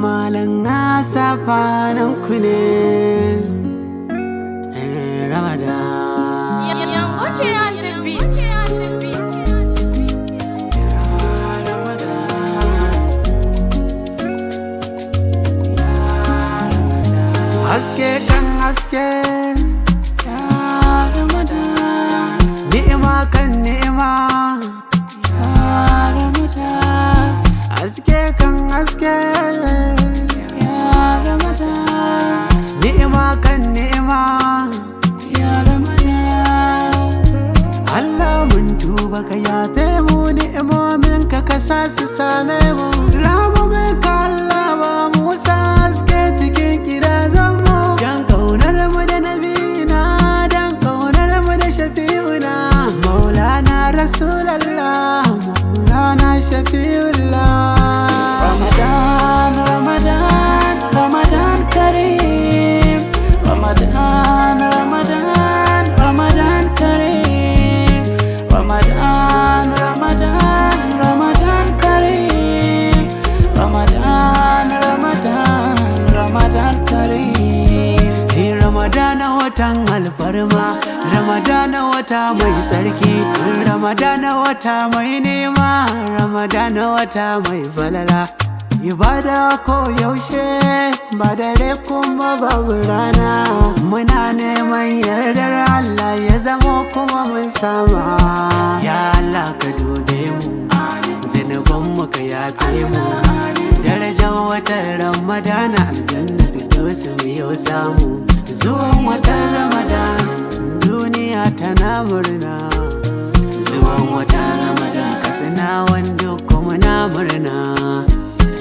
malan asafanan ku ne Ramadan Yangoche on the beat. Haske kan haske Ya Ramadan, ni'ima kan ni'ima Ya Ramadan, haske kan haske Ya Ramadan, ni'ima kan ni'ima Ya Ramadan. Allah mun tuba ka yafe mu ni'imomin ka sa su same mu ramumin ka Allah ba Musa haske cikin gidajen mu dan kaunar mu da nabina dan kaunar mu da shafi'una maulana rasulallah maulana shafi'ullah Ramadan, Ramadan, Ramadan Kareem. Ramadan, Ramadan, Ramadan Kareem. Ramadan, Ramadan, Ramadan Kareem. Ramadan, Ramadan, Ramadan Kareem. Ramadana watan alfarma Ramadana wata mai tsarki Ramadana wata mai nema Ramadana wata mai falala ibada ko yaushe ba dare kuma babu rana muna neman yardar Allah ya zamo kuma mun sama ya Allah ka dube mu zinuban mu ka yafe mu darajar watan Ramadana aljanna firdausi mu yau samu zuwan watan Ramadan duniya tana murna zuwan watan Ramadan kasana wanda kuma na murna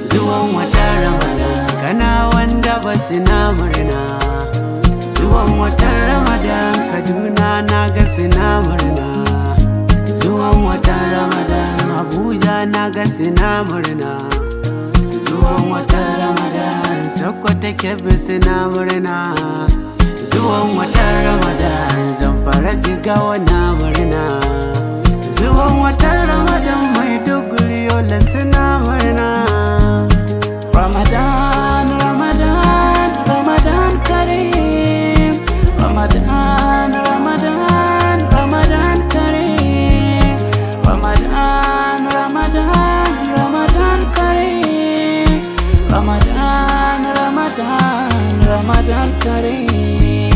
zuwan watan Ramadan kana wanda basu na murna zuwan watan Ramadan Kaduna na ga suna murna zuwan watan Ramadan Abuja na ga suna murna zuwan watan Ramadan Sokoto Kebbi suna murna zuwan watan Ramadan Zamfara Jigawa na murna zuwan watan Ramadan Maiduguri Yola suna murna Ramadan, Ramadan, Ramadan Kareem. Ramadan, Ramadan, Ramadan Kareem. Ramadan, Ramadan, Ramadan Kareem. Ramadan, Ramadan, Ramadan Kareem.